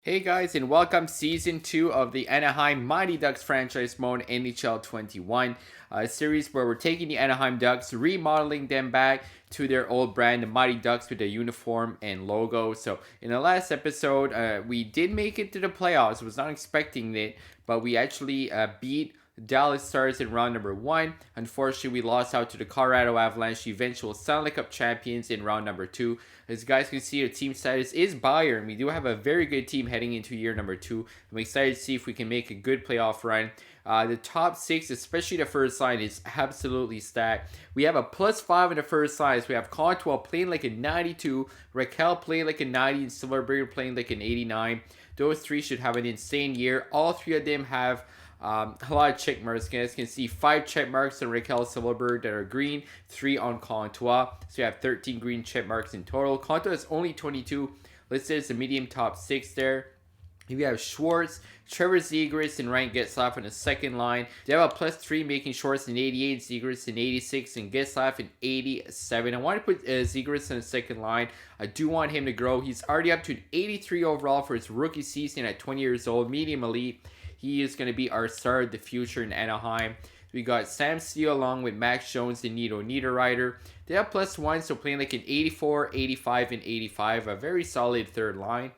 Hey guys, and welcome season 2 of the Anaheim Mighty Ducks franchise mode NHL 21, a series where we're taking the Anaheim Ducks, remodeling them back to their old brand, the Mighty Ducks, with the uniform and logo. So in the last episode, we did make it to the playoffs. I was not expecting it, but we actually beat Dallas Stars in round number 1. Unfortunately, we lost out to the Colorado Avalanche, the eventual Stanley Cup champions, in round number 2. As you guys can see, the team status is Bayern. We do have a very good team heading into year number 2. I'm excited to see if we can make a good playoff run. The top 6, especially the first line, is absolutely stacked. We have a +5 in the first line. So we have Cantwell playing like a 92, Raquel playing like a 90, and Silverberg playing like an 89. Those three should have an insane year. All three of them have a lot of check marks. You guys can see 5 check marks on Raquel Silverberg that are green, 3 on Contois. So you have 13 green check marks in total. Contois is only 22, listed as a medium top 6 there. We have Schwartz, Trevor Zegras, and Ryan Getzlaf on the second line. They have a +3, making Schwartz an 88, Zegras an 86, and Getzlaf an 87. I want to put Zegras on the second line. I do want him to grow. He's already up to an 83 overall for his rookie season at 20 years old, medium elite. He is going to be our star of the future in Anaheim. We got Sam Steele along with Max Jones and Nito Niederreiter. They have +1, so playing like an 84, 85, and 85. A very solid third line.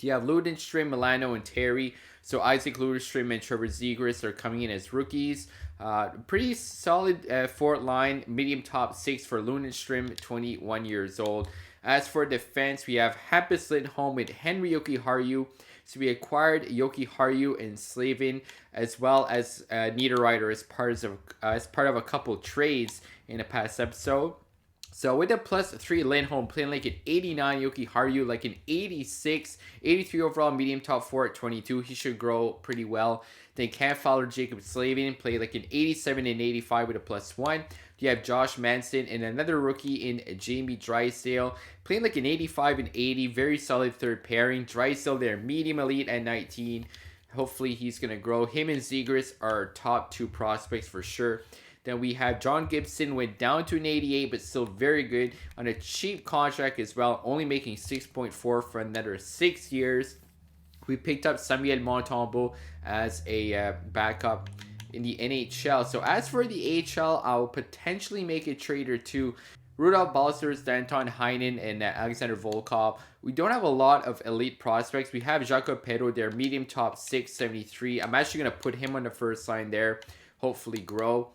You have Ludenstrom, Milano, and Terry. So Isaac Ludenstrom and Trevor Zegras are coming in as rookies. Pretty solid fourth line, medium top 6 for Ludenstrom, 21 years old. As for defense, we have Hampus Lindholm with Henry Jokiharju. So we acquired Jokiharju and Slavin, as well as Niederreiter as part of a couple trades in a past episode. So with a +3 Lindholm playing like an 89, Jokiharju like an 86, 83 overall, medium top 4 at 22. He should grow pretty well. Then Cam Fowler, Jacob Slavin play like an 87 and 85 with a +1. You have Josh Manson and another rookie in Jamie Drysdale playing like an 85 and 80. Very solid third pairing. Drysdale there, medium elite at 19. Hopefully he's going to grow. Him and Zegras are top 2 prospects for sure. Then we have John Gibson, went down to an 88, but still very good on a cheap contract as well, only making 6.4 for another 6 years. We picked up Samuel Montembeault as a backup in the NHL. So as for the AHL, I'll potentially make a trade or two. Rudolph Balcers, Danton Heinen, and Alexander Volkov. We don't have a lot of elite prospects. We have Jacob Pedro there, medium top 673. I'm actually going to put him on the first line there, hopefully grow.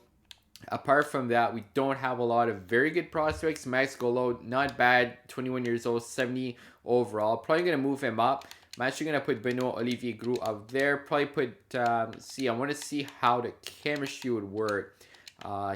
Apart from that, we don't have a lot of very good prospects. Max Golo, not bad, 21 years old, 70 overall. Probably going to move him up. I'm actually going to put Benoit Olivier Groux up there. Probably put, I want to see how the chemistry would work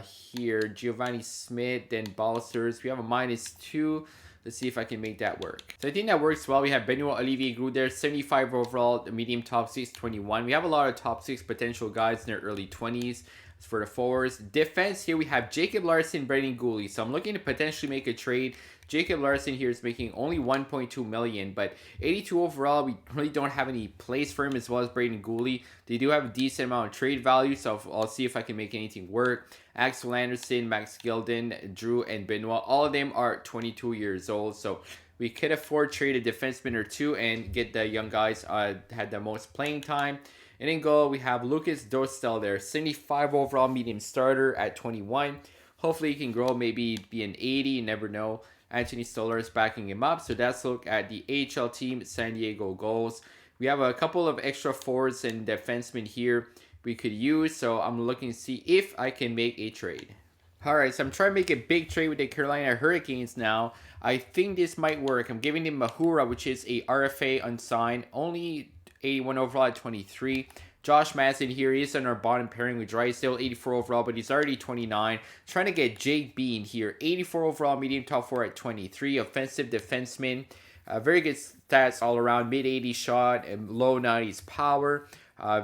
here. Giovanni Smith, then Balcers. We have a -2. Let's see if I can make that work. So I think that works well. We have Benoit Olivier Groux there, 75 overall, the medium top 6, 21. We have a lot of top 6 potential guys in their early 20s. For the forwards. Defense, here we have Jacob Larson, Brendan Gooley. So I'm looking to potentially make a trade. Jacob Larson here is making only 1.2 million, but 82 overall. We really don't have any place for him, as well as Braden Gooley. They do have a decent amount of trade value, so I'll see if I can make anything work. Axel Anderson, Max Gilden, Drew, and Benoit. All of them are 22 years old, so we could afford trade a defenseman or two and get the young guys had the most playing time. And in goal, we have Lucas Dostal there, 75 overall, medium starter at 21. Hopefully he can grow, maybe be an 80, you never know. Anthony Stoller is backing him up. So that's a look at the AHL team, San Diego Gulls. We have a couple of extra forwards and defensemen here we could use. So I'm looking to see if I can make a trade. Alright, so I'm trying to make a big trade with the Carolina Hurricanes now. I think this might work. I'm giving them Mahura, which is a RFA unsigned, only 81 overall at 23. Josh Manson here, he's on our bottom pairing with Drysdale, 84 overall, but he's already 29. Trying to get Jake Bean here, 84 overall, medium top 4 at 23. Offensive defenseman, very good stats all around, mid-80s shot and low 90s power.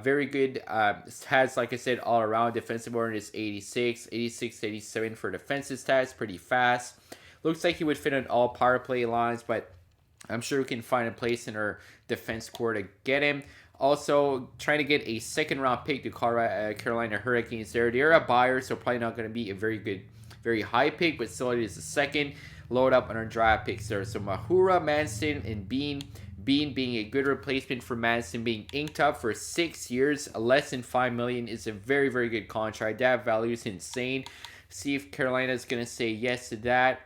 Very good stats, like I said, all around. Defensive awareness 86, 86, 87 for defensive stats, pretty fast. Looks like he would fit on all power play lines, but I'm sure we can find a place in our defense core to get him. Also, trying to get a second round pick to Carolina Hurricanes there. They're a buyer, so probably not going to be a very high pick, but still it is a second. Load up on our draft picks there. So Mahura, Manson, and Bean. Bean being a good replacement for Madison, being inked up for 6 years, less than $5 million is a very, very good contract. That value is insane. See if Carolina is going to say yes to that.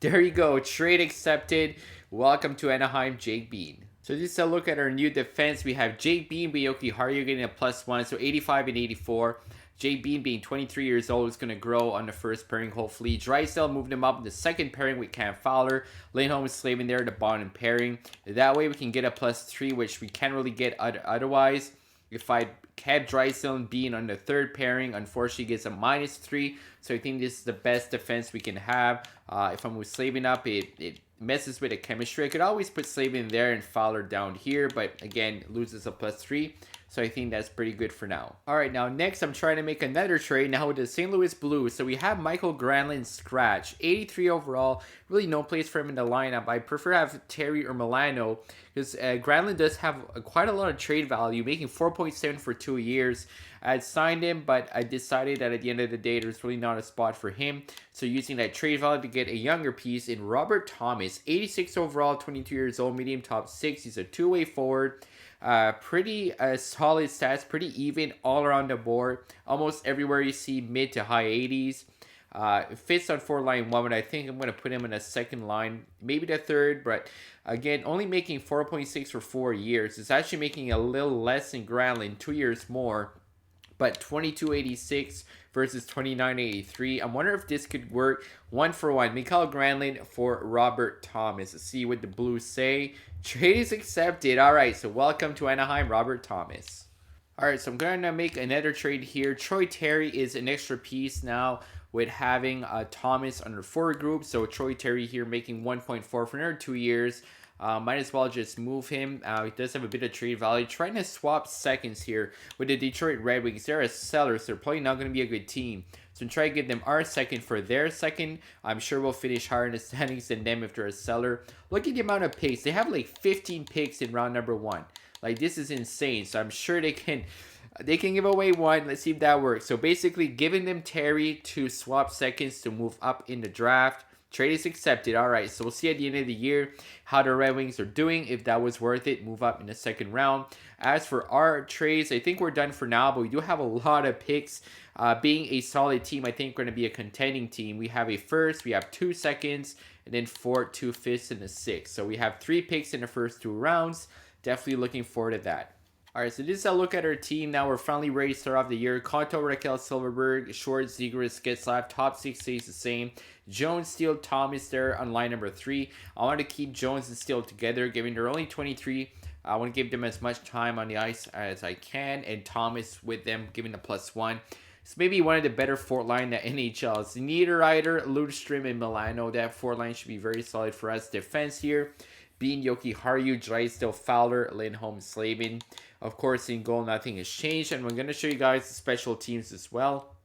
There you go. Trade accepted. Welcome to Anaheim, Jake Bean. So just a look at our new defense. We have Jake Bean, Bioki Haru getting a +1, so 85 and 84. Jake Bean being 23 years old is going to grow on the first pairing, hopefully. Drysdale moved him up in the second pairing with Cam Fowler. Lindholm is slaving there, the bottom pairing. That way we can get a +3, which we can't really get otherwise. If I kept Drysdale and Bean on the third pairing, unfortunately gets a -3. So I think this is the best defense we can have. If I'm slaving up, it messes with the chemistry. I could always put Slavin there and Fowler down here, but again, loses a +3. So I think that's pretty good for now. All right, now next I'm trying to make another trade now with the St. Louis Blues. So we have Michael Granland scratch, 83 overall. Really no place for him in the lineup. I prefer to have Terry or Milano because Granland does have quite a lot of trade value, making 4.7 for 2 years. I had signed him, but I decided that at the end of the day, there's really not a spot for him. So using that trade value to get a younger piece in Robert Thomas, 86 overall, 22 years old, medium top 6. He's a two-way forward. Pretty solid stats, pretty even all around the board. Almost everywhere you see mid to high 80s. It fits on 4-line 1, but I think I'm going to put him in a second line, maybe the third, but again, only making 4.6 for 4 years. It's actually making a little less than Granland, 2 years more, but 22.86 versus 29.83. I'm wondering if this could work 1-for-1. Mikael Granlund for Robert Thomas. Let's see what the Blues say. Trade is accepted. All right, so welcome to Anaheim, Robert Thomas. All right, so I'm going to make another trade here. Troy Terry is an extra piece now with having Thomas under forward group. So Troy Terry here making 1.4 for another 2 years. Might as well just move him. He does have a bit of trade value. Trying to swap seconds here with the Detroit Red Wings. They're a seller, so they're probably not going to be a good team. So try to give them our second for their second. I'm sure we'll finish higher in the standings than them if they're a seller. Look at the amount of picks. They have like 15 picks in round number 1. Like, this is insane. So I'm sure they can give away one. Let's see if that works. So basically giving them Terry to swap seconds to move up in the draft. Trade is accepted. All right, so we'll see at the end of the year how the Red Wings are doing. If that was worth it, move up in the second round. As for our trades, I think we're done for now, but we do have a lot of picks. Being a solid team, I think we're going to be a contending team. We have a first, we have 2 seconds, and then 4, 2 fifths, and a 6. So we have 3 picks in the first 2 rounds. Definitely looking forward to that. All right, so this is a look at our team. Now we're finally ready to start off the year. Conto, Raquel, Silverberg, Short, Zegras, Getzlaff, top 6 stays the same. Jones, Steele, Thomas there on line number 3. I want to keep Jones and Steele together, given they're only 23. I want to give them as much time on the ice as I can, and Thomas with them, giving a +1. It's maybe one of the better fourth line that NHL. It's Niederreiter, Ludstrom, and Milano. That fourth line should be very solid for us. Defense here, Bean, Yoki, Haru, Drysdale, Fowler, Lindholm, Slavin. Of course, in goal, nothing has changed. And we're going to show you guys the special teams as well.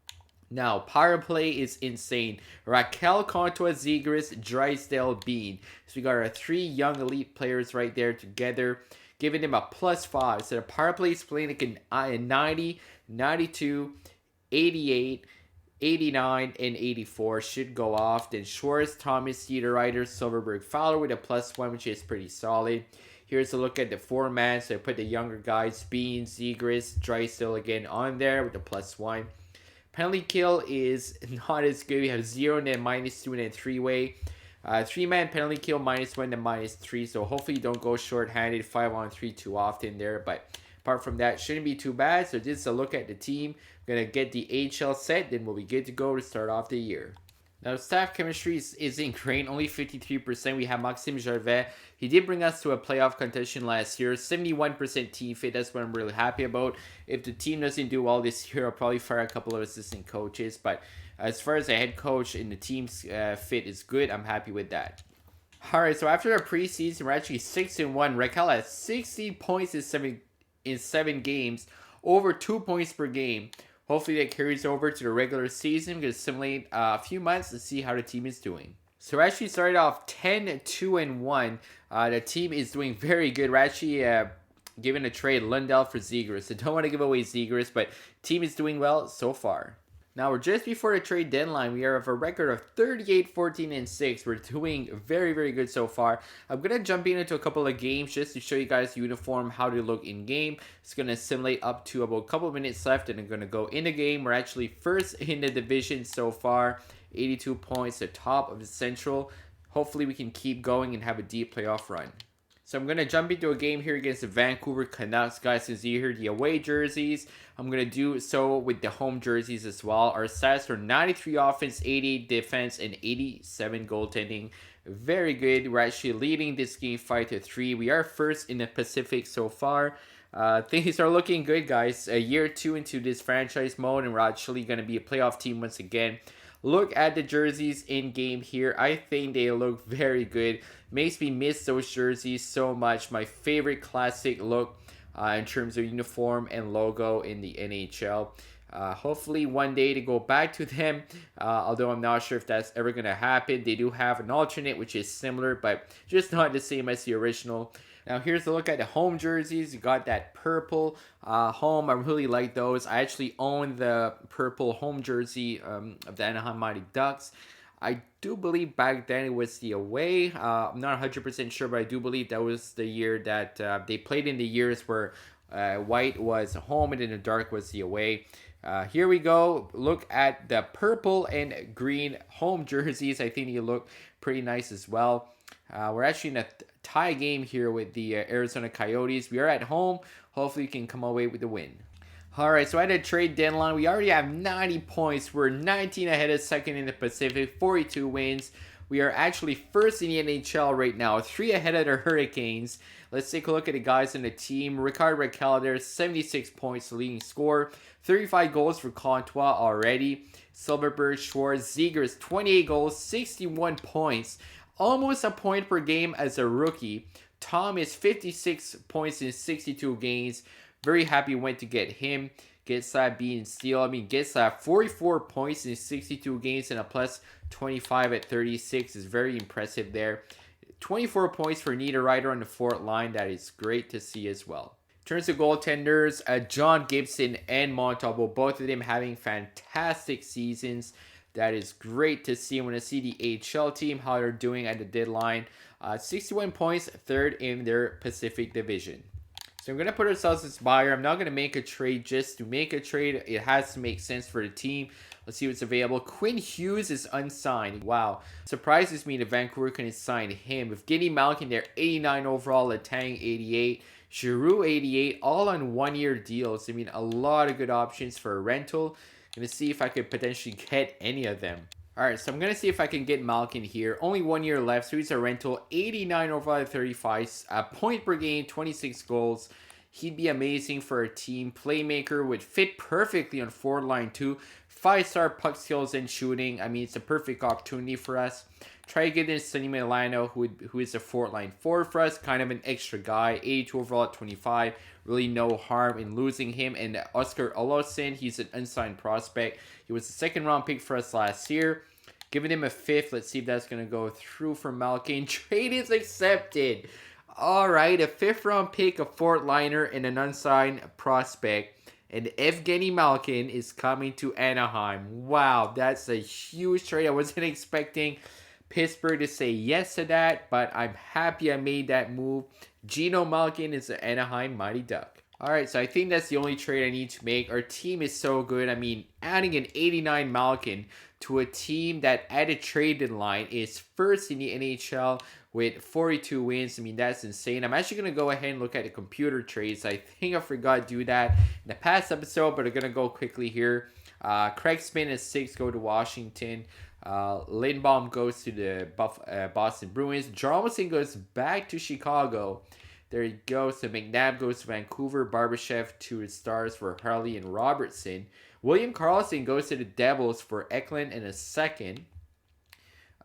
Now, power play is insane. Raquel, Contois, Zegras, Drysdale, Bean. So we got our 3 young elite players right there together, giving them a +5. So the power play is playing like a 90, 92, 88, 89, and 84 should go off. Then Schwartz, Thomas, Niederreiter, Silverberg, Fowler with a +1, which is pretty solid. Here's a look at the 4-man. So I put the younger guys, Bean, Zegras, Drysdale again on there with a +1. Penalty kill is not as good. We have 0 and then -2 and then 3-way. 3-man penalty kill -1 and -3. So hopefully you don't go short-handed 5-on-3 too often there. But apart from that, shouldn't be too bad. So just a look at the team. We're going to get the AHL set. Then we'll be good to go to start off the year. Now, staff chemistry is ingrained, only 53%. We have Maxime Gervais. He did bring us to a playoff contention last year. 71% team fit. That's what I'm really happy about. If the team doesn't do well this year, I'll probably fire a couple of assistant coaches. But as far as the head coach and the team's fit is good, I'm happy with that. All right, so after the preseason, we're actually 6-1. Raquel has 60 points in 7 games, over 2 points per game. Hopefully that carries over to the regular season. We're going to simulate a few months to see how the team is doing. So we're actually started off 10-2-1. The team is doing very good. We're actually giving a trade Lundell for Zegras. I don't want to give away Zegras, but team is doing well so far. Now we're just before the trade deadline. We are of a record of 38, 14, and 6. We're doing very, very good so far. I'm going to jump into a couple of games just to show you guys the uniform, how they look in game. It's going to simulate up to about a couple of minutes left, and I'm going to go in the game. We're actually first in the division so far. 82 points, the top of the Central. Hopefully we can keep going and have a deep playoff run. So I'm going to jump into a game here against the Vancouver Canucks. Guys, as you hear the away jerseys, I'm going to do so with the home jerseys as well. Our stats are 93 offense, 88 defense, and 87 goaltending. Very good. We're actually leading this game 5-3. We are first in the Pacific so far. Things are looking good, guys. A year or two into this franchise mode, and we're actually going to be a playoff team once again. Look at the jerseys in game here. I think they look very good. Makes me miss those jerseys so much. My favorite classic look in terms of uniform and logo in the NHL. Hopefully one day to go back to them, although I'm not sure if that's ever going to happen. They do have an alternate which is similar, but just not the same as the original. Now here's a look at the home jerseys. You got that purple home. I really like those. I actually own the purple home jersey of the Anaheim Mighty Ducks. I do believe back then it was the away. I'm not 100% sure, but I do believe that was the year that they played in the years where white was home and then the dark was the away. Here we go. Look at the purple and green home jerseys. I think they look pretty nice as well. We're actually in a tie game here with the Arizona Coyotes. We are at home. Hopefully we can come away with the win. Alright, so at a trade deadline, we already have 90 points. We're 19 ahead of second in the Pacific, 42 wins. We are actually first in the NHL right now, 3 ahead of the Hurricanes. Let's take a look at the guys in the team. Rickard Rakell, 76 points, leading scorer. 35 goals for Comtois already. Silverberg, Schwartz, Zegers, 28 goals, 61 points. Almost a point per game as a rookie. Tom is 56 points in 62 games. Very happy went to get him. Gets that being steal. Gets that 44 points in 62 games and a plus 25 at 36 is very impressive there. 24 points for Niederreiter on the fourth line. That is great to see as well. In terms of goaltenders, John Gibson and Montalvo, both of them having fantastic seasons. That is great to see. I want to see the AHL team, how they're doing at the deadline. 61 points, third in their Pacific Division. So I'm going to put ourselves as buyer. I'm not going to make a trade just to make a trade. It has to make sense for the team. Let's see what's available. Quinn Hughes is unsigned. Wow. Surprises me that Vancouver couldn't sign him. With Giddy Malkin there, 89 overall, Letang 88, Giroux 88, all on one-year deals. A lot of good options for a rental. Going to see if I could potentially get any of them. Alright, so I'm going to see if I can get Malkin here. Only 1 year left, so he's a rental. 89 overall, 35. A point per game, 26 goals. He'd be amazing for a team. Playmaker would fit perfectly on forward line too. 5-star puck skills and shooting. It's a perfect opportunity for us. Try to get in Sonny Milano, who is a forward line forward for us. Kind of an extra guy. 82 overall at 25. Really no harm in losing him. And Oscar Olofsson, he's an unsigned prospect. He was a second round pick for us last year. Giving him a 5th. Let's see if that's going to go through for Malkin. Trade is accepted. Alright, a 5th round pick, a fourth liner, and an unsigned prospect. And Evgeny Malkin is coming to Anaheim. Wow, that's a huge trade. I wasn't expecting Pittsburgh to say yes to that, but I'm happy I made that move. Geno Malkin is an Anaheim Mighty Duck. Alright, so I think that's the only trade I need to make. Our team is so good. Adding an 89 Malkin to a team that at a trade deadline is first in the NHL with 42 wins. That's insane. I'm actually going to go ahead and look at the computer trades. I think I forgot to do that in the past episode, but I'm going to go quickly here. Craig Smith at 6 go to Washington. Lindbaum goes to the Boston Bruins. Jarmelson goes back to Chicago. There you go. So McNabb goes to Vancouver. Barbashev to his Stars for Harley and Robertson. William Karlsson goes to the Devils for Eklund and a 2nd.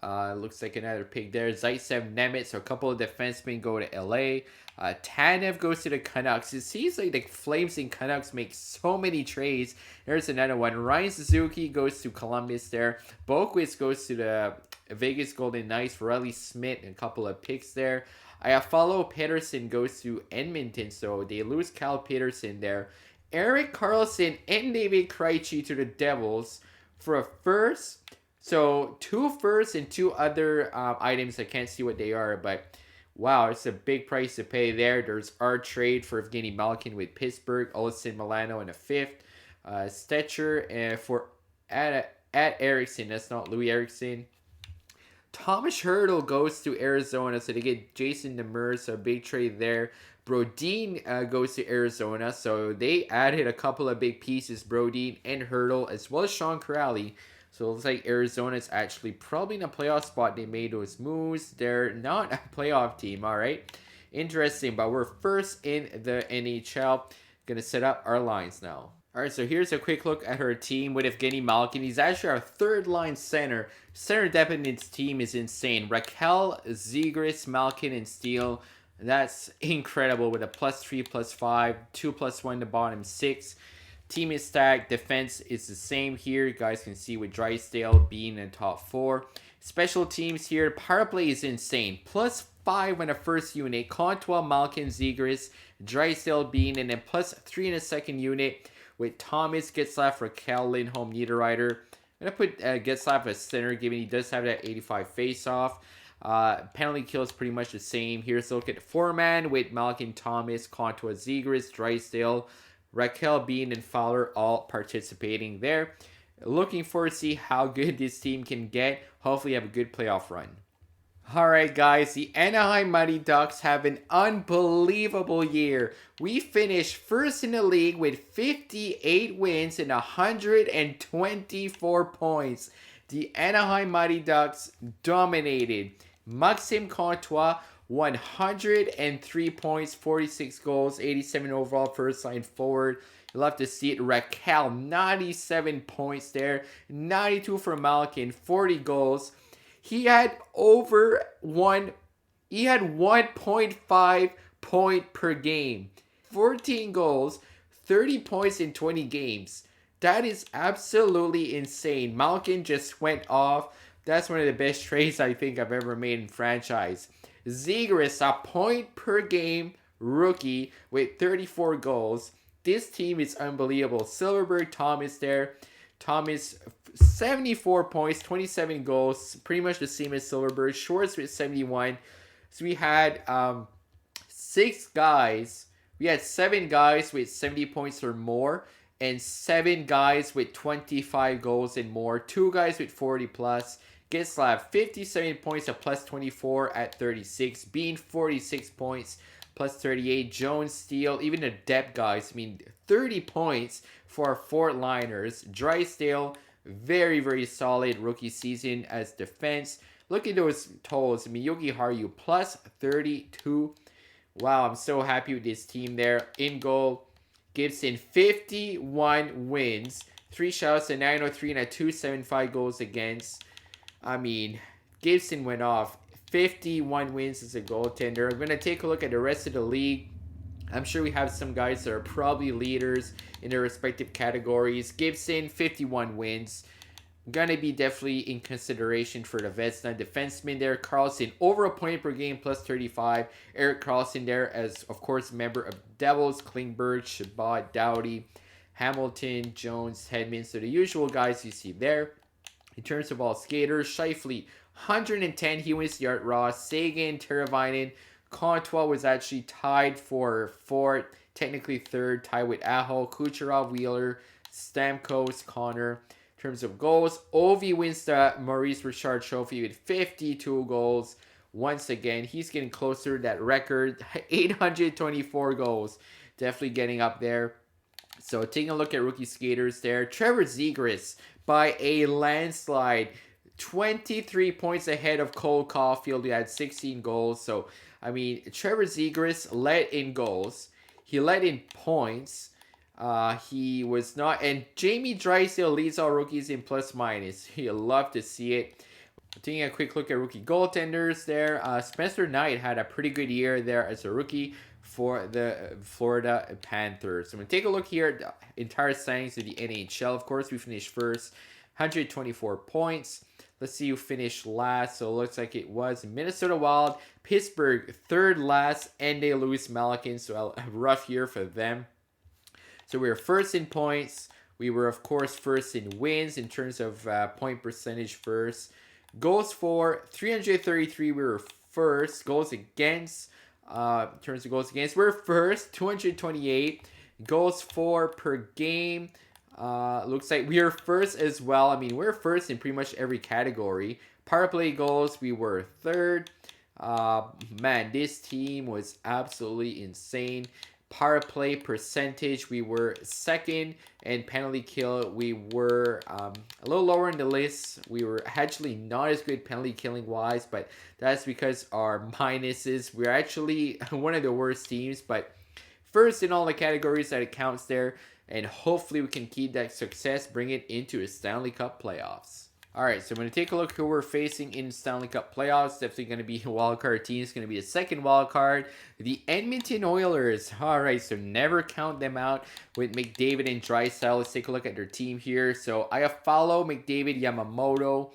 Looks like another pick there. Zaitsev, Nemitz, so a couple of defensemen go to LA. Tanev goes to the Canucks. It seems like the Flames and Canucks make so many trades. There's another one. Ryan Suzuki goes to Columbus there. Boquist goes to the Vegas Golden Knights. Riley Smith, and a couple of picks there. Iafallo Peterson goes to Edmonton, so they lose Cal Peterson there. Eric Carlson and David Krejci to the Devils. For a first, so 2 firsts and 2 other items. I can't see what they are, but wow, it's a big price to pay there. There's our trade for Evgeny Malkin with Pittsburgh, Olsen Milano in a fifth, Stetcher and for at Erickson. That's not Louis Erickson. Thomas Hurdle goes to Arizona, so they get Jason Demers, so a big trade there. Brodin goes to Arizona, so they added a couple of big pieces, Brodin and Hurdle, as well as Sean Corrali. So it looks like Arizona's actually probably in a playoff spot. They made those moves. They're not a playoff team, all right? Interesting, but we're first in the NHL. Going to set up our lines now. All right, so here's a quick look at her team with Evgeny Malkin. He's actually our third-line center. Center depth in his team is insane. Raquel, Zegras, Malkin, and Steele. That's incredible with a +3, +5, 2 +1 to bottom 6. Team is stacked. Defense is the same here. You guys can see with Drysdale being in top 4. Special teams here. Power play is insane. +5 in the first unit. Comtois, Malkin, Zegras, Drysdale being in, and +3 in the second unit with Thomas, Getzlaf, Raquel, Lindholm, Niederreiter. I'm going to put Getzlaf as center, given he does have that 85 face-off. Penalty kill is pretty much the same. Here's a look at the 4-man with Malkin, Thomas, Comtois, Zegras, Drysdale, Raquel, Bean, and Fowler all participating there. Looking forward to see how good this team can get. Hopefully have a good playoff run. Alright guys, the Anaheim Mighty Ducks have an unbelievable year. We finished first in the league with 58 wins and 124 points. The Anaheim Mighty Ducks dominated. Maxime Comtois, 103 points, 46 goals, 87 overall first line forward. You'll have to see it. Raquel, 97 points there. 92 for Malkin, 40 goals. He had 1.5 point per game. 14 goals, 30 points in 20 games. That is absolutely insane. Malkin just went off. That's one of the best trades I think I've ever made in franchise. Zegras, a point per game rookie with 34 goals. This team is unbelievable. Silverberg, Thomas there. Thomas, 74 points, 27 goals. Pretty much the same as Silverberg. Schwartz with 71. So we had 6 guys. We had 7 guys with 70 points or more. And 7 guys with 25 goals and more. 2 guys with 40 plus. Getzlaf, 57 points, a +24 at 36. Bean, 46 points, +38. Jones, Steele, even the depth guys. 30 points for our 4-liners. Drysdale, very, very solid rookie season as defense. Look at those totals. Yogi Haru, +32. Wow, I'm so happy with this team there. In goal, Gibson, 51 wins. 3 shots, a 903 and a 275 goals against. Gibson went off. 51 wins as a goaltender. I'm going to take a look at the rest of the league. I'm sure we have some guys that are probably leaders in their respective categories. Gibson, 51 wins. Going to be definitely in consideration for the Vezina defenseman there. Carlson, over a point per game, +35. Erik Karlsson there as, of course, member of Devils. Klingberg, Shabbat, Doughty, Hamilton, Jones, Hedman. So the usual guys you see there. In terms of all skaters, Scheifele, 110. He wins the Art Ross. Sagan, Teravainen. Comtois was actually tied for 4th, technically 3rd, tied with Aho, Kucherov, Wheeler, Stamkos, Connor. In terms of goals, Ovi wins the Maurice Richard Trophy with 52 goals. Once again, he's getting closer to that record, 824 goals. Definitely getting up there. So taking a look at rookie skaters there. Trevor Zegras, by a landslide, 23 points ahead of Cole Caulfield, who had 16 goals. So, Trevor Zegras led in goals. He led in points. He was not... And Jamie Drysdale leads all rookies in plus-minus. You'll love to see it. Taking a quick look at rookie goaltenders there. Spencer Knight had a pretty good year there as a rookie for the Florida Panthers. So I'm going to take a look here at the entire standings of the NHL. Of course, we finished first. 124 points. Let's see who finished last. So it looks like it was Minnesota Wild. Pittsburgh, 3rd last. And they lose Malkin. So a rough year for them. So we were first in points. We were, of course, first in wins in terms of point percentage first. Goals for 333, we were first. Goals against, in terms of goals against, we're first, 228. Goals for per game, looks like we are first as well. I mean, we're first in pretty much every category. Power play goals, we were third. Man, this team was absolutely insane. Power play percentage, we were second, and penalty kill, we were a little lower in the list. We were actually not as good penalty killing wise, but that's because our minuses. We're actually one of the worst teams, but first in all the categories that it counts there, and hopefully we can keep that success, bring it into a Stanley Cup playoffs. Alright, so I'm going to take a look who we're facing in Stanley Cup playoffs. Definitely going to be a wildcard team. It's going to be the second wildcard, the Edmonton Oilers. Alright, so never count them out with McDavid and Draisaitl. Let's take a look at their team here. So I have follow McDavid, Yamamoto,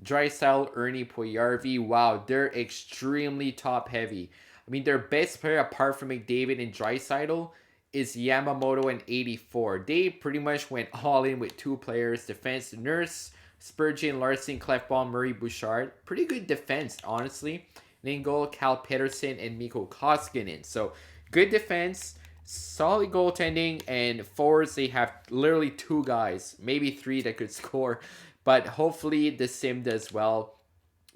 Draisaitl, Ernie Puljujarvi. Wow, they're extremely top heavy. I mean, their best player apart from McDavid and Draisaitl is Yamamoto and 84. They pretty much went all in with two players, defense, Nurse, Spurgeon, Larson, Clefbaum, Murray, Bouchard. Pretty good defense, honestly. And in goal, Cal Peterson and Mikko Koskinen. So, good defense, solid goaltending, and forwards, they have literally two guys, maybe three that could score. But hopefully, the sim does well.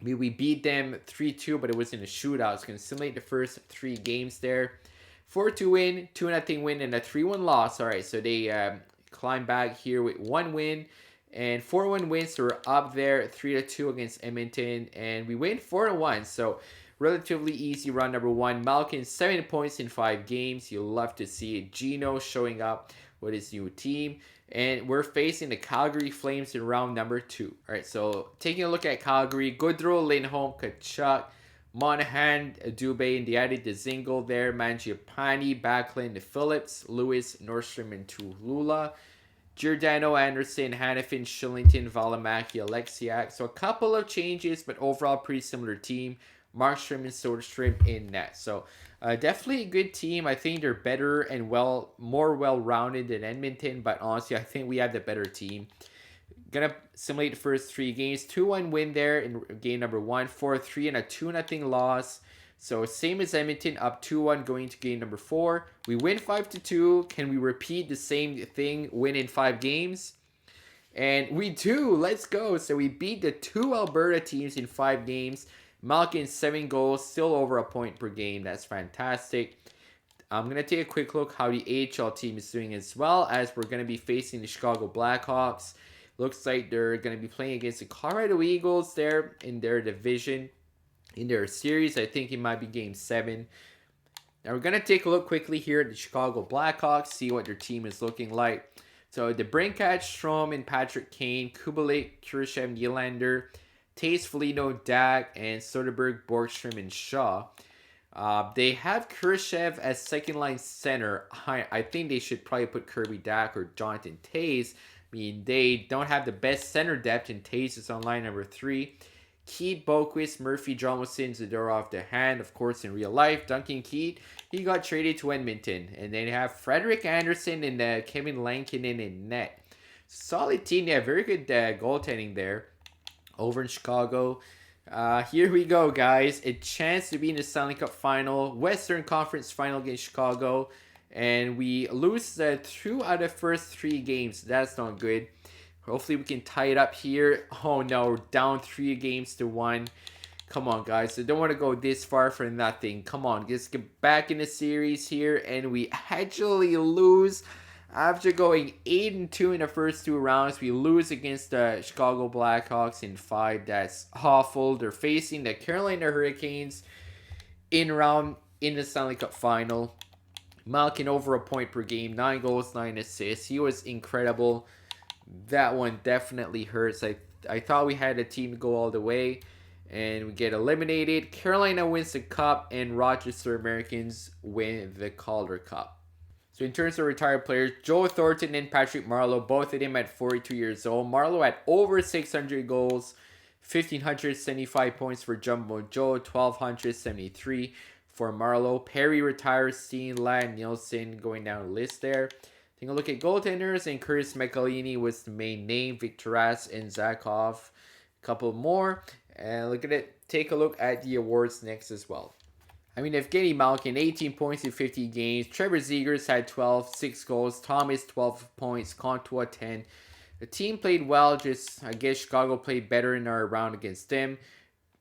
We beat them 3-2, but it was in a shootout. It's going to simulate the first three games there. 4-2 win, 2-0 win, and a 3-1 loss. All right, so they climb back here with one win. And 4-1 wins, so we're up there 3-2 against Edmonton. And we win 4-1, so relatively easy run number one. Malkin, 7 points in 5 games. You'll love to see it. Gino showing up with his new team. And we're facing the Calgary Flames in round number 2. All right, so taking a look at Calgary. Goodrow, Lindholm, Kachuk, Monahan, Dubé, and they added the Zingle there. Mangiapane, Backlund, Phillips, Lewis, Nordstrom, and Tulula. Giordano, Anderson, Hannafin, Shillington, Valimaki, Alexiak. So a couple of changes, but overall pretty similar team. Markstrom and Soderstrom in net. So definitely a good team. I think they're better and more well-rounded than Edmonton, but honestly, I think we have the better team. Gonna simulate the first 3 games. 2-1 win there in game number 1. 4-3 and a 2-0 loss. So same as Edmonton, up 2-1 going to game number 4. We win 5-2. Can we repeat the same thing, win in 5 games? And we do. Let's go. So we beat the 2 Alberta teams in 5 games. Malkin, 7 goals, still over a point per game. That's fantastic. I'm going to take a quick look how the AHL team is doing as well, as we're going to be facing the Chicago Blackhawks. Looks like they're going to be playing against the Colorado Eagles there in their division. In their series, I think it might be game 7. Now we're going to take a look quickly here at the Chicago Blackhawks, see what their team is looking like. So the Brinkat, Strome, and Patrick Kane, Kubalik, Khrushchev, Nylander, Taze, Foligno, Dak, and Soderberg, Borgstrom, and Shaw. They have Khrushchev as second-line center. I think they should probably put Kirby Dak or Jonathan Taze. I mean, they don't have the best center depth, and Taze is on line number 3. Keith, Boquist, Murphy, Johnson, Zadorov, DeHaan, of course, in real life. Duncan Keith, he got traded to Edmonton. And then they have Frederick Anderson and Kevin Lankinen in net. Solid team. They have very good goaltending there over in Chicago. Here we go, guys. A chance to be in the Stanley Cup final. Western Conference final against Chicago. And we lose 2 out of the first 3 games. That's not good. Hopefully we can tie it up here. Oh no, we're down 3-1. Come on, guys. I don't want to go this far for nothing. Come on, let's get back in the series here. And we actually lose. After going 8-2 in the first 2 rounds, we lose against the Chicago Blackhawks in 5. That's awful. They're facing the Carolina Hurricanes in the Stanley Cup final. Malkin over a point per game, 9 goals, 9 assists. He was incredible. That one definitely hurts. I thought we had a team to go all the way, and we get eliminated. Carolina wins the Cup, and Rochester Americans win the Calder Cup. So in terms of retired players, Joe Thornton and Patrick Marleau, both of them at 42 years old. Marleau had over 600 goals, 1,575 points for Jumbo Joe, 1,273 for Marleau. Perry retires, Steen, Ladd, Nielsen going down the list there. Taking a look at goaltenders, and Curtis McElhinney was the main name. Victoras and Zakov, a couple more. And look at it. Take a look at the awards next as well. I mean, Evgeny Malkin, 18 points in 50 games. Trevor Zegras had 12, 6 goals. Thomas, 12 points. Contois, 10. The team played well, just I guess Chicago played better in our round against them.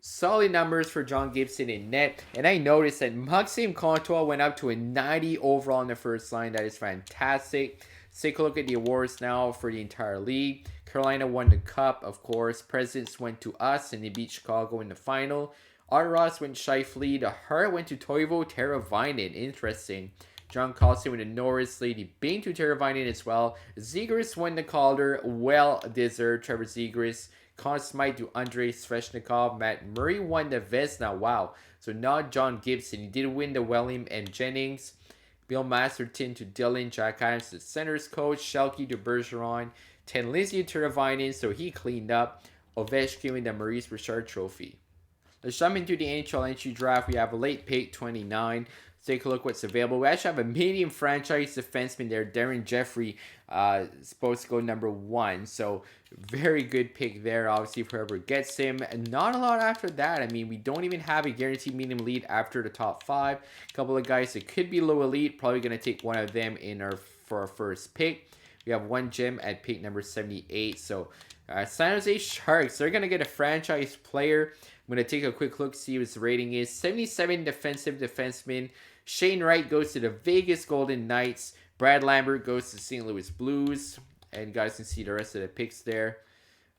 Solid numbers for John Gibson in net. And I noticed that Maxime Contois went up to a 90 overall in the first line. That is fantastic. Let's take a look at the awards now for the entire league. Carolina won the cup, of course. Presidents went to us, and they beat Chicago in the final. Arras went Scheifele. The Hart went to Toivo Teravainen. Interesting. John Carlson with the Norris Lady Bing to Teravainen as well. Zegras won the Calder. Well deserved. Trevor Zegras. Conn Smythe to Andrei Svechnikov. Matt Murray won the Vezina. Wow. So not John Gibson. He did win the Welling and Jennings. Bill Masterton to Dylan. Jack Adams the centers coach. Shelke to Bergeron. Ten Lindsay to Teravainen. So he cleaned up. Ovechkin with the Maurice Richard Trophy. Let's jump into the NHL entry draft. We have a late pick, 29. Let's take a look what's available. We actually have a medium franchise defenseman there. Darren Jeffrey supposed to go number 1. So very good pick there, obviously, for whoever gets him. And not a lot after that. I mean, we don't even have a guaranteed medium lead after the top 5. A couple of guys that could be low elite. Probably going to take one of them for our first pick. We have one gem at pick number 78. So San Jose Sharks, they're going to get a franchise player. I'm going to take a quick look, see what his rating is. 77 defensive defenseman. Shane Wright goes to the Vegas Golden Knights. Brad Lambert goes to St. Louis Blues. And you guys can see the rest of the picks there.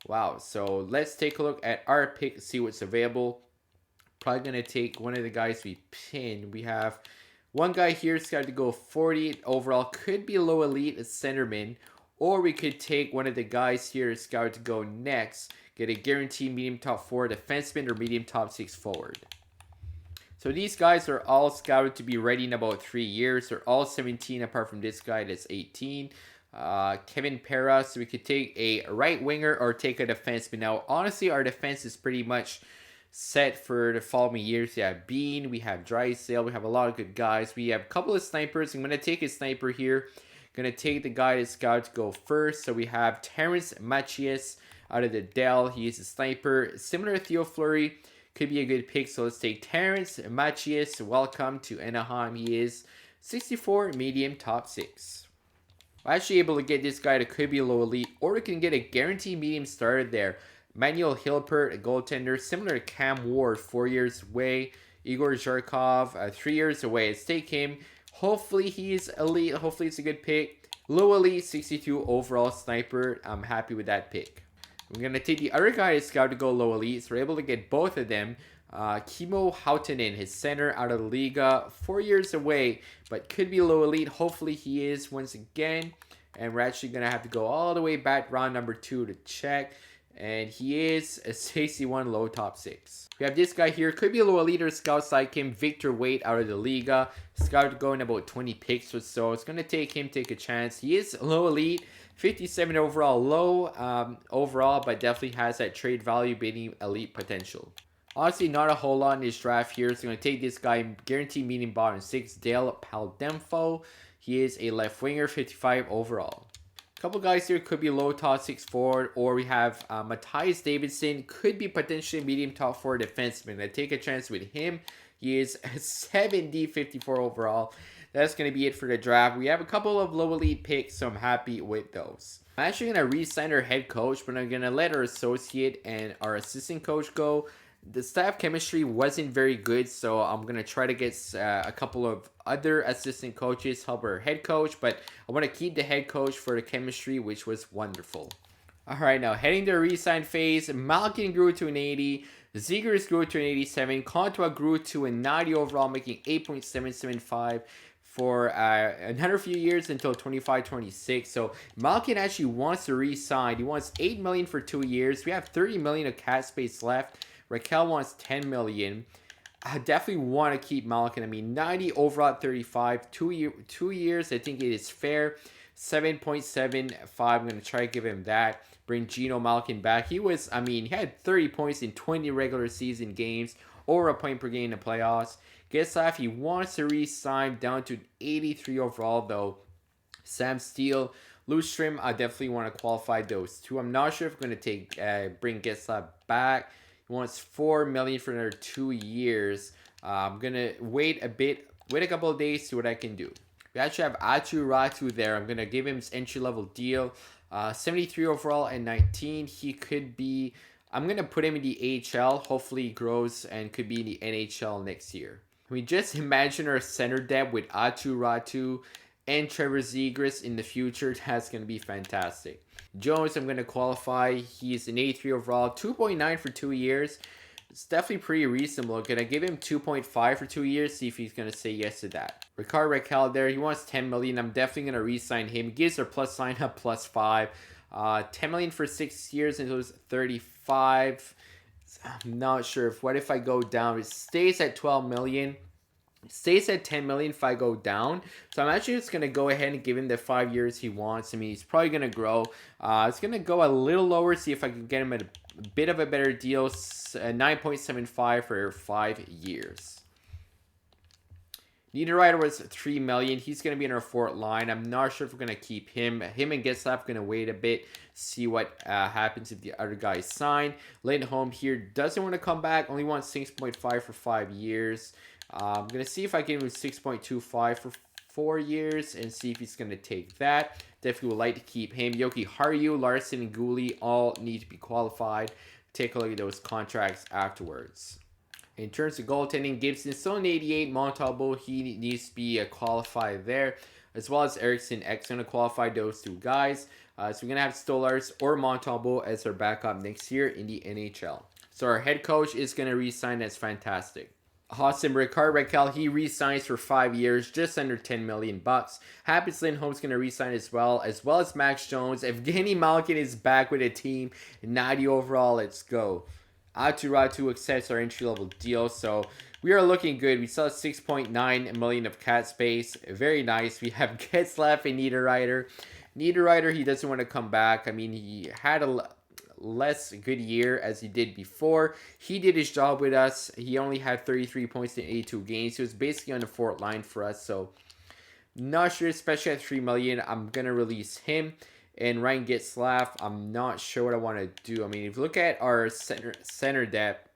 Wow, so let's take a look at our pick, see what's available. Probably going to take one of the guys we pinned. We have one guy here who's got to go 48 overall. Could be low elite, a centerman. Or we could take one of the guys here who's got to go next. Get a guaranteed medium top 4 defenseman or medium top 6 forward. So these guys are all scouted to be ready in about 3 years. They're all 17 apart from this guy that's 18. Kevin Parra. So we could take a right winger or take a defenseman. Now, honestly, our defense is pretty much set for the following years. We have Bean. We have Drysdale. We have a lot of good guys. We have a couple of snipers. I'm going to take a sniper here. Going to take the guy that's got to go first. So we have Terrence Macias out of the Dell. He is a sniper. Similar to Theo Fleury. Could be a good pick. So let's take Terrence Macias. Welcome to Anaheim. He is 64 medium top 6. We're actually able to get this guy that could be low elite. Or we can get a guaranteed medium started there. Manuel Hilpert, a goaltender. Similar to Cam Ward. 4 years away. Igor Zharkov, 3 years away. Let's take him. Hopefully he's elite. Hopefully it's a good pick. Low elite, 62 overall sniper. I'm happy with that pick. We're going to take the other guy that's got to go low elite. So we're able to get both of them. Kimmo Hautanen, his center out of the Liga. 4 years away, but could be low elite. Hopefully he is once again. And we're actually going to have to go all the way back round number 2 to check. And he is a 61 low top 6. We have this guy here. Could be a low elite or scout like him. Victor Waite out of the Liga. Scout going about 20 picks or so. It's going to take him, take a chance. He is low elite. 57 overall, low overall, but definitely has that trade value beating elite potential. Honestly, not a whole lot in this draft here. So I'm going to take this guy, guaranteed medium bottom 6, Dale Paldemfo. He is a left winger, 55 overall. A couple guys here could be low top 6 forward, or we have Matthias Davidson, could be potentially medium top 4 defenseman. I take a chance with him. He is 70, 54 overall. That's going to be it for the draft. We have a couple of low elite picks, so I'm happy with those. I'm actually going to re-sign our head coach, but I'm going to let our associate and our assistant coach go. The staff chemistry wasn't very good, so I'm going to try to get a couple of other assistant coaches help our head coach, but I want to keep the head coach for the chemistry, which was wonderful. All right, now heading to the re-sign phase. Malkin grew to an 80. Zegras grew to an 87. Contois grew to a 90 overall, making 8.775 for another few years until 25-26. So Malkin actually wants to re-sign. He wants $8 million for 2 years. We have $30 million of cap space left. Raquel wants $10 million. I definitely want to keep Malkin. I mean, 90 overall at 35. 2 years, I think it is fair. 7.75. I'm going to try to give him that. Bring Gino Malkin back. He had 30 points in 20 regular season games. Over a point per game in the playoffs. Getzlaf, he wants to re-sign down to 83 overall, though. Sam Steele, Lundstrom, I definitely want to qualify those two. I'm not sure if I'm going to bring Getzlaf back. He wants $4 million for another 2 years. I'm going to wait a couple of days, see what I can do. We actually have Aatu Räty there. I'm going to give him his entry-level deal. 73 overall and 19. He could be... I'm going to put him in the AHL. Hopefully he grows and could be in the NHL next year. We just imagine our center depth with Aatu Räty and Trevor Zegras in the future. That's going to be fantastic. Jones, I'm going to qualify. He's an 83 overall. 2.9 for 2 years. It's definitely pretty reasonable. Gonna give him 2.5 for 2 years, see if he's gonna say yes to that. Rickard Rakell there, he wants 10 million. I'm definitely gonna re-sign him. He gives our plus sign up +5. 10 million for 6 years until he's 35. I'm not sure what if I go down. It stays at 12 million. It stays at 10 million if I go down. So I'm actually just gonna go ahead and give him the 5 years he wants. I mean, he's probably gonna grow. It's gonna go a little lower, see if I can get him at a bit of a better deal. 9.75 for 5 years. Niederreiter was 3 million. He's going to be in our fourth line. I'm not sure if we're going to keep him. Him and Getzlaf going to wait a bit, see what happens if the other guys sign. Lindholm here doesn't want to come back. Only wants 6.5 for 5 years. I'm going to see if I can give him 6.25 for 4 years and see if he's going to take that. Definitely would like to keep him. Yoki Haru, Larson, and Gooley all need to be qualified. Take a look at those contracts afterwards. In terms of goaltending, Gibson still an 88. Montalvo, he needs to be qualified there, as well as Eriksson X going to qualify those two guys. So we're going to have Stolars or Montalvo as our backup next year in the NHL. So our head coach is going to re-sign. That's fantastic. Awesome. Rickard Rakell, he re-signs for 5 years, just under $10 million. Happens Lindholm's going to re-sign as well as Max Jones. Evgeny Malkin is back with a team, 90 overall. Let's go. Aatu Räty accepts our entry-level deal, so we are looking good. We still have 6.9 million of cap space. Very nice. We have Getzlaf and Niederreiter. Niederreiter, he doesn't want to come back. I mean, he had a less good year as he did before. He did his job with us. He only had 33 points in 82 games. He was basically on the fourth line for us, so not sure, especially at 3 million. I'm gonna release him. And Ryan Getzlaf, I'm not sure what I want to do. I mean, if you look at our center depth,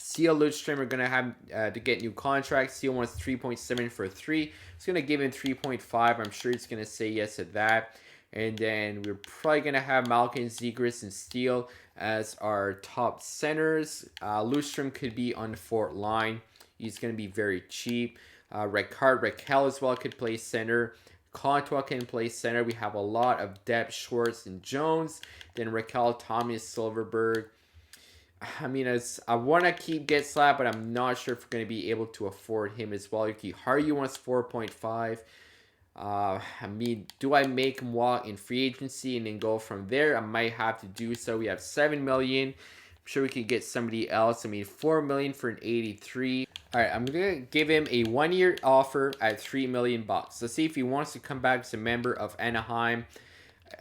Seal Lundstrom are gonna have to get new contracts. Seal wants 3.7 for 3. It's gonna give him 3.5. I'm sure he's gonna say yes to that. And then we're probably going to have Malkin, Zegras, and Steele as our top centers. Lundstrom could be on the fourth line. He's going to be very cheap. Rickard Rakell as well could play center. Contois can play center. We have a lot of depth, Schwartz and Jones. Then Rakell, Thomas, Silverberg. I mean, I want to keep Getzlaf, but I'm not sure if we're going to be able to afford him as well. Yoki Haru wants 4.5. I mean, do I make him walk in free agency and then go from there? I might have to do so. We have 7 million. I'm sure we could get somebody else. I mean, 4 million for an 83. All right, I'm gonna give him a 1-year offer at $3 million. Let's see if he wants to come back as a member of Anaheim.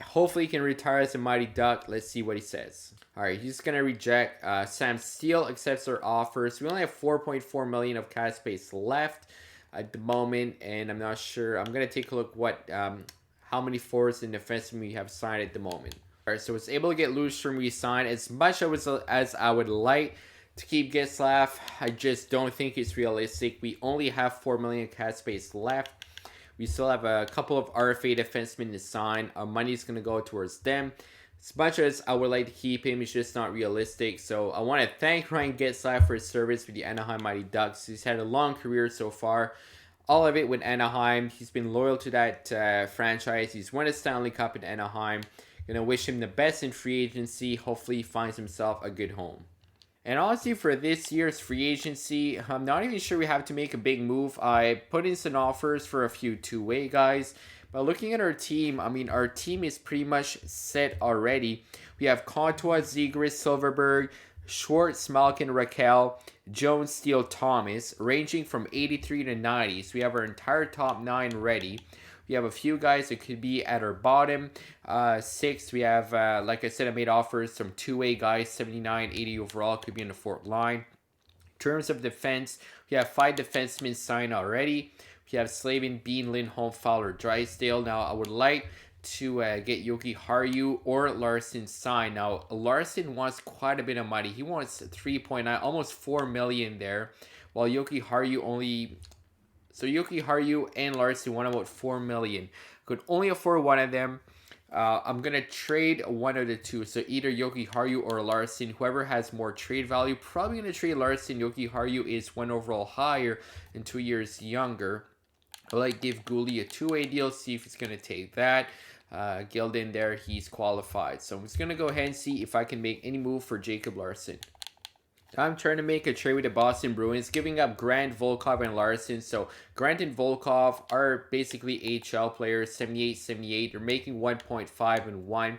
Hopefully, he can retire as a Mighty Duck. Let's see what he says. All right, he's gonna reject. Sam Steele accepts our offers. We only have 4.4 million of cap space left at the moment, and I'm not sure. I'm gonna take a look what how many forwards and defensemen we have signed at the moment. All right, so it's able to get Lundstrom re-signed. As much as I would like to keep Getzlaf, I just don't think it's realistic. We only have 4 million cap space left. We still have a couple of RFA defensemen to sign. Our money's gonna go towards them. As much as I would like to keep him, it's just not realistic. So I want to thank Ryan Getzlaf for his service with the Anaheim Mighty Ducks. He's had a long career so far. All of it with Anaheim. He's been loyal to that franchise. He's won a Stanley Cup in Anaheim. Gonna wish him the best in free agency. Hopefully he finds himself a good home. And honestly, for this year's free agency, I'm not even sure we have to make a big move. I put in some offers for a few two-way guys. But looking at our team, I mean, our team is pretty much set already. We have Contois, Zegras, Silverberg, Schwartz, Malkin, Rakell, Jones, Steele, Thomas, ranging from 83 to 90. So we have our entire top 9 ready. We have a few guys that could be at our bottom 6. We have, like I said, I made offers from two-way guys, 79, 80 overall, could be in the fourth line. In terms of defense, we have 5 defensemen signed already. We We have Slavin, Bean, Lindholm, Fowler, Drysdale. Now, I would like to get Yoki Haru or Larson signed. Now, Larson wants quite a bit of money. He wants 3.9, almost 4 million there, while Yoki Haru only. So Yoki Haru and Larson want about 4 million. Could only afford one of them. I'm going to trade one of the two. So either Yoki Haru or Larson. Whoever has more trade value. Probably going to trade Larson. Yoki Haru is 1 overall higher and 2 years younger. I'll like give Gouli a 2-way deal. See if he's going to take that. Gilden there. He's qualified. So I'm just going to go ahead and see if I can make any move for Jacob Larson. I'm trying to make a trade with the Boston Bruins, giving up Grant, Volkov, and Larson. So Grant and Volkov are basically AHL players, 78. They're making 1.5 and 1.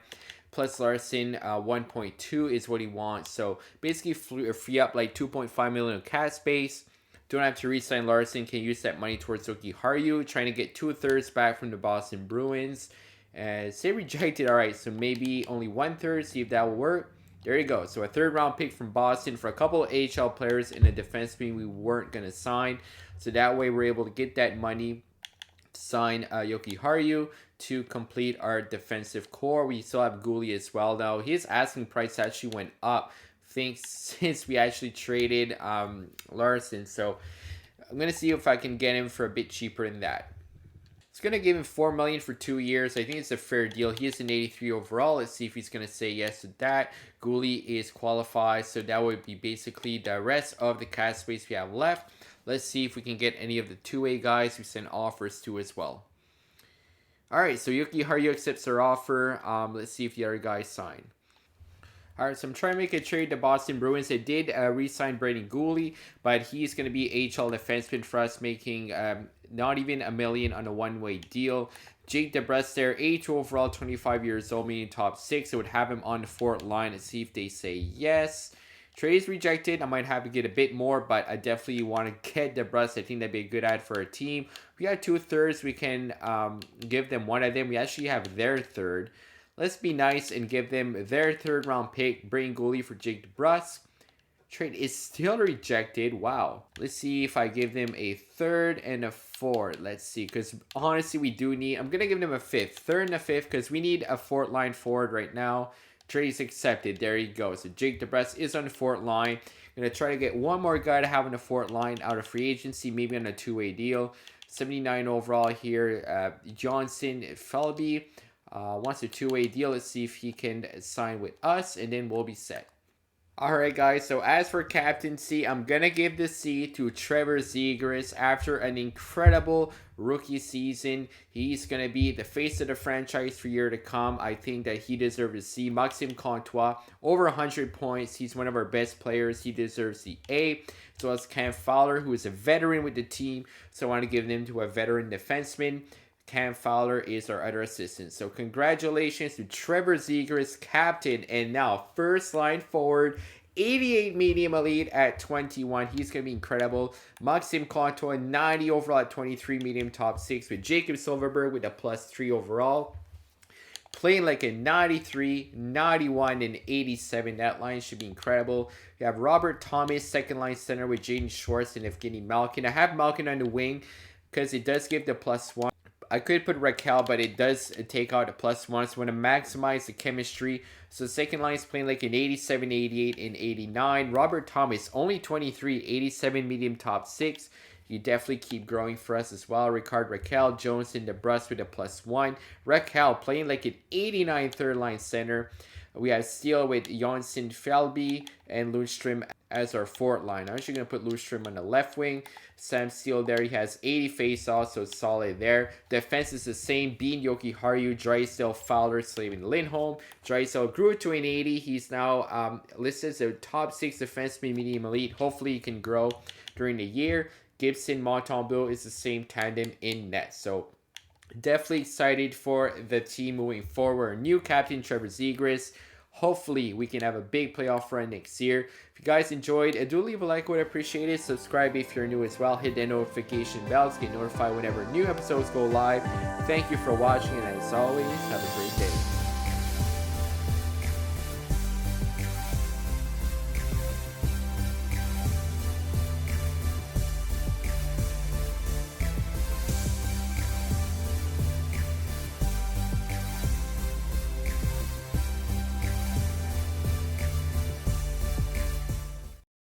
Plus Larson, 1.2 is what he wants. So basically free up like 2.5 million of cap space. Don't have to re-sign Larson. Can use that money towards Yoki Haru. Trying to get 2/3 back from the Boston Bruins. Say rejected. All right, so maybe only 1/3. See if that will work. There you go. So a 3rd round pick from Boston for a couple of AHL players and a defenseman we weren't going to sign. So that way we're able to get that money to sign Yoki Haru to complete our defensive core. We still have Gouli as well now. His asking price actually went up, I think, since we actually traded Larson. So I'm going to see if I can get him for a bit cheaper than that. It's going to give him $4 million for 2 years. I think it's a fair deal. He is an 83 overall. Let's see if he's going to say yes to that. Gouli is qualified, so that would be basically the rest of the cap space we have left. Let's see if we can get any of the 2-way guys we send offers to as well. All right, so Yoki Haru accepts our offer. Let's see if the other guys sign. All right, so I'm trying to make a trade to Boston Bruins. They did re-sign Brady Gouli, but he's going to be AHL defenseman for us, making not even $1 million on a 1-way deal. Jake DeBrusk there, 82 overall, 25 years old, meaning top 6. I would have him on the 4th line and see if they say yes. Trade is rejected. I might have to get a bit more, but I definitely want to get DeBrusk. I think that'd be a good ad for our team. We got 2/3. We can give them one of them. We actually have their 3rd. Let's be nice and give them their 3rd round pick. Bring Gouli for Jake DeBrusk. Trade is still rejected. Wow. Let's see if I give them a 3rd and a 4th. Let's see. Because honestly, we do need... I'm going to give them a 5th. 3rd and a 5th because we need a 4th line forward right now. Trade is accepted. There you go. So Jake DeBrusk is on the 4th line. I'm going to try to get one more guy to have on the 4th line out of free agency. Maybe on a 2-way deal. 79 overall here. Johnson Felby wants a 2-way deal. Let's see if he can sign with us. And then we'll be set. Alright guys, so as for captaincy, I'm going to give the C to Trevor Zegras after an incredible rookie season. He's going to be the face of the franchise for year to come. I think that he deserves a C. Maxime Comtois, over 100 points. He's one of our best players. He deserves the A. So as Cam Fowler, who is a veteran with the team. So I want to give them to a veteran defenseman. Cam Fowler is our other assistant. So congratulations to Trevor Zegras, captain, and now 1st line forward, 88 medium elite at 21. He's going to be incredible. Maxime Comtois, 90 overall at 23 medium top 6 with Jacob Silverberg with a +3 overall. Playing like a 93, 91, and 87. That line should be incredible. We have Robert Thomas, 2nd line center with Jaden Schwartz and Evgeny Malkin. I have Malkin on the wing because it does give the +1. I could put Raquel, but it does take out a +1. So I want to maximize the chemistry. So 2nd line is playing like an 87, 88, and 89. Robert Thomas, only 23, 87 medium top 6. You definitely keep growing for us as well. Ricard Raquel, Jones in the Brust with a +1. Raquel playing like an 89 3rd line center. We have Steele with Janssen Felby and Lundstrom as our 4th line. I'm actually going to put Lundstrom on the left wing. Sam Steele there. He has 80 faceoffs, so it's solid there. Defense is the same. Bean, Yoki Haru, Drysdale, Fowler, Slavin, Lindholm. Drysdale grew to an 80. He's now listed as a top 6 defenseman, medium elite. Hopefully he can grow during the year. Gibson, Montembeault is the same tandem in net. So definitely excited for the team moving forward. New captain Trevor Zegras. Hopefully we can have a big playoff run next year. If you guys enjoyed, do leave a like, would appreciate it. Subscribe if you're new as well. Hit the notification bell to get notified whenever new episodes go live. Thank you for watching, and as always, have a great day.